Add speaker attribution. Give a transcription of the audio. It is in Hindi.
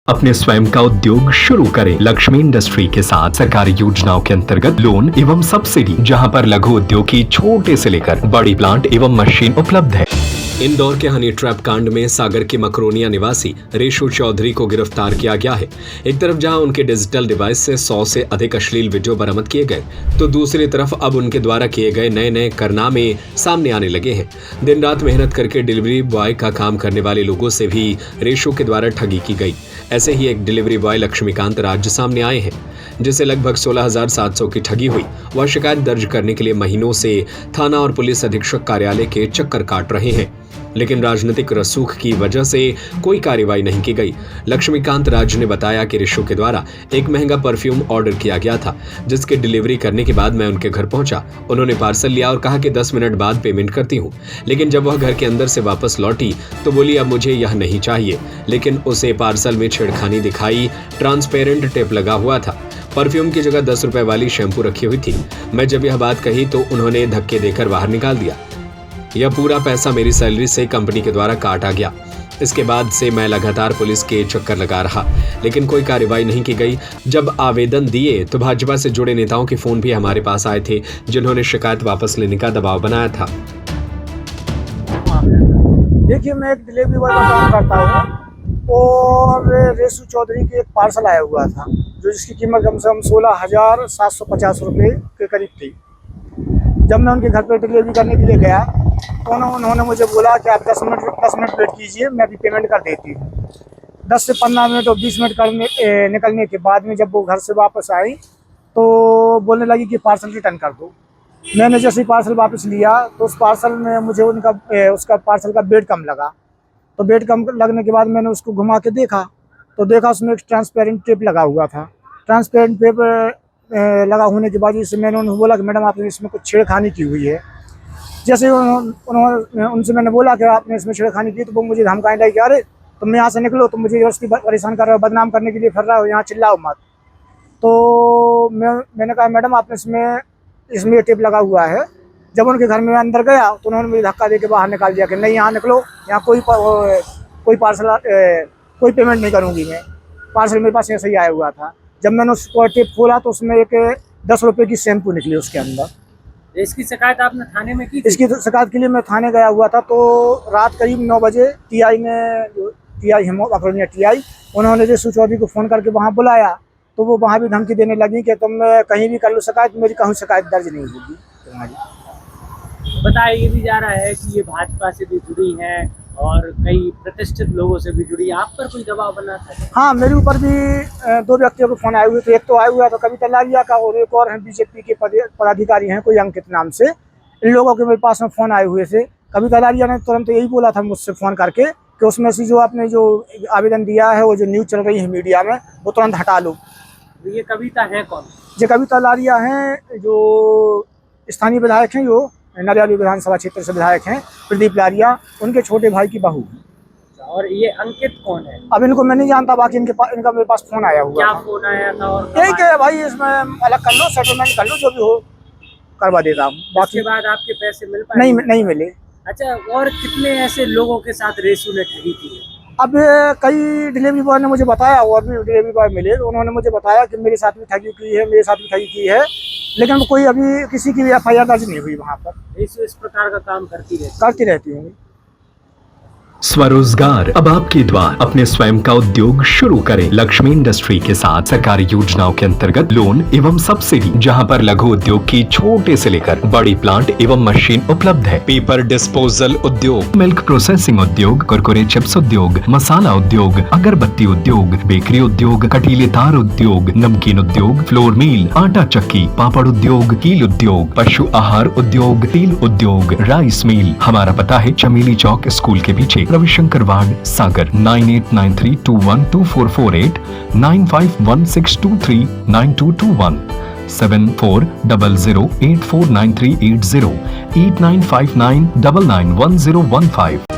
Speaker 1: अपने स्वयं का उद्योग शुरू करें लक्ष्मी इंडस्ट्री के साथ सरकारी योजनाओं के अंतर्गत लोन एवं सब्सिडी, जहां पर लघु उद्योग की छोटे से लेकर बड़ी प्लांट एवं मशीन उपलब्ध है। इंदौर के हनी ट्रैप कांड में सागर के मकरोनिया निवासी रेशु चौधरी को गिरफ्तार किया गया है। एक तरफ जहां उनके डिजिटल डिवाइस से 100 से अधिक अश्लील वीडियो बरामद किए गए, तो दूसरी तरफ अब उनके द्वारा किए गए नए नए कारनामे सामने आने लगे हैं। दिन रात मेहनत करके डिलीवरी बॉय का काम करने वाले लोगों से भी रेशु के द्वारा ठगी की गई। ऐसे ही एक डिलीवरी बॉय लक्ष्मीकांत राज्य सामने आए हैं, जिसे लगभग 16,700 की ठगी हुई। वह शिकायत दर्ज करने के लिए महीनों से थाना और पुलिस अधीक्षक कार्यालय के चक्कर काट रहे हैं, लेकिन राजनीतिक रसूख की वजह से कोई कार्रवाई नहीं की गई। लक्ष्मीकांत राज ने बताया कि रिशु के द्वारा एक महंगा परफ्यूम ऑर्डर किया गया था, जिसकी डिलीवरी करने के बाद मैं उनके घर पहुंचा। उन्होंने पार्सल लिया और कहा कि 10 मिनट बाद पेमेंट करती हूं, लेकिन जब वह घर के अंदर से वापस लौटी तो बोली अब मुझे यह नहीं चाहिए, लेकिन उसे पार्सल में छेड़खानी दिखाई। ट्रांसपेरेंट टेप लगा हुआ था, परफ्यूम की जगह 10 रुपए वाली शैम्पू रखी हुई थी। मैं जब यह बात कही तो उन्होंने धक्के देकर बाहर निकाल दिया। यह पूरा पैसा मेरी सैलरी से कंपनी के द्वारा काटा गया। इसके बाद से मैं लगातार पुलिस के चक्कर लगा रहा, लेकिन कोई कार्रवाई नहीं की गई। जब आवेदन दिए तो भाजपा से जुड़े नेताओं के फोन भी हमारे पास आए थे, जिन्होंने शिकायत वापस लेने का दबाव बनाया था।
Speaker 2: देखिए, मैं एक डिलीवरी बॉय का काम करता हूँ और रेशु चौधरी की एक पार्सल आया हुआ था, जो जिसकी कीमत कम से कम 16,750 रुपये के करीब थी। जब मैं उनके घर पर डिलीवरी करने के लिए गया तो उन्होंने मुझे बोला कि आप 10 मिनट वेट कीजिए, मैं अभी पेमेंट कर देती हूँ। 10 से 15 मिनट और 20 मिनट निकलने के बाद में जब वो घर से वापस आई तो बोलने लगी कि पार्सल रिटर्न कर दो। मैंने जैसे ही पार्सल वापस लिया तो उस पार्सल में मुझे उसका पार्सल का वेट कम लगा। तो वेट कम लगने के बाद मैंने उसको घुमा के देखा तो देखा उसमें एक ट्रांसपेरेंट टेप लगा हुआ था। ट्रांसपेरेंट टेप लगा होने के बाद इससे मैंने उन्हें बोला कि मैडम आपने इसमें कुछ छेड़खानी की हुई है। जैसे उनसे मैंने बोला कि आपने इसमें छेड़खानी की, तो वो मुझे धमकाने लगे कि अरे तुम यहाँ से निकलो, तुम मुझे जबरदस्ती परेशान कर रहे हो, बदनाम करने के लिए फिर रहे हो, यहाँ चिल्लाओ मत। तो मैंने कहा मैडम आपने इसमें टेप लगा हुआ है। जब उनके घर में अंदर गया तो उन्होंने मुझे धक्का दे के बाहर निकाल दिया कि नहीं यहाँ निकलो, यहाँ कोई पार्सल कोई पेमेंट नहीं करूँगी मैं। पार्सल मेरे पास ऐसे ही आया हुआ था। जब मैंने उसको टेप खोला तो उसमें एक 10 रुपये की शैम्पू निकली उसके अंदर।
Speaker 3: इसकी शिकायत आपने थाने में की थी?
Speaker 2: इसकी शिकायत के लिए मैं थाने गया हुआ था। तो रात करीब 9 बजे टीआई है मकरोनिया टीआई, उन्होंने रेशु चौधरी को फ़ोन करके वहाँ बुलाया तो वो वहाँ भी धमकी देने लगी कि तुम कहीं भी कर लो शिकायत, मेरी कहूँ शिकायत दर्ज नहीं होगी तुम्हारी।
Speaker 3: बताया ये भी जा रहा है कि ये भाजपा से भी जुड़ी है और कई प्रतिष्ठित लोगों से भी जुड़ी है। आप पर कोई दबाव बना था?
Speaker 2: हाँ, मेरे ऊपर भी 2 व्यक्तियों के फ़ोन आए हुए थे। एक तो आया हुआ था कविता लारिया का और एक और हैं बीजेपी के पदाधिकारी हैं कोई अंकित नाम से। इन लोगों के मेरे पास में फ़ोन आए हुए थे। कविता लारिया ने तुरंत यही बोला था मुझसे फ़ोन करके कि उसमें से जो आपने जो आवेदन दिया है, वो जो न्यूज़ चल रही है मीडिया में, वो तुरंत हटा लो।
Speaker 3: ये कविता है कौन?
Speaker 2: ये कविता लारिया हैं, जो स्थानीय विधायक हैं, जो नरियाली विधानसभा क्षेत्र से विधायक हैं, प्रदीप लारिया, उनके छोटे भाई की बहू।
Speaker 3: और ये अंकित कौन है?
Speaker 2: अब इनको मैं नहीं जानता, बाकी इनका मेरे पास फोन आया हुआ।
Speaker 3: क्या फोन आया था? और
Speaker 2: यही कि भाई इसमें अलग कर लो, सेटलमेंट कर लो, जो भी हो करवा देता हूँ। बाकी
Speaker 3: उसके बाद आपके पैसे मिल पाए?
Speaker 2: नहीं मिले।
Speaker 3: अच्छा, और कितने ऐसे लोगों के साथ रेशु ने ठगी की?
Speaker 2: अब कई डिलीवरी बॉय ने मुझे बताया, और भी डिलीवरी बॉय मिले, उन्होंने मुझे बताया कि मेरे साथ भी ठगी की है, मेरे साथ भी ठगी की है, लेकिन कोई अभी किसी की भी FIR दर्ज नहीं हुई वहाँ पर।
Speaker 3: रेशु इस प्रकार का काम करती
Speaker 2: रहती होंगी।
Speaker 1: स्वरोजगार अब आपके द्वार। अपने स्वयं का उद्योग शुरू करें लक्ष्मी इंडस्ट्री के साथ सरकारी योजनाओं के अंतर्गत लोन एवं सब्सिडी, जहां पर लघु उद्योग की छोटे से लेकर बड़ी प्लांट एवं मशीन उपलब्ध है। पेपर डिस्पोजल उद्योग, मिल्क प्रोसेसिंग उद्योग, कुरकुरे चिप्स उद्योग, मसाला उद्योग, अगरबत्ती उद्योग, बेकरी उद्योग, कटीले तार उद्योग, नमकीन उद्योग, फ्लोर मिल, आटा चक्की, पापड़ उद्योग, कील उद्योग, पशु आहार उद्योग, तेल उद्योग, राइस मिल। हमारा पता है चमेली चौक स्कूल के पीछे, रविशंकर वार्ड, सागर। 9893212448, 9516239221, 7400849380, 8959991015।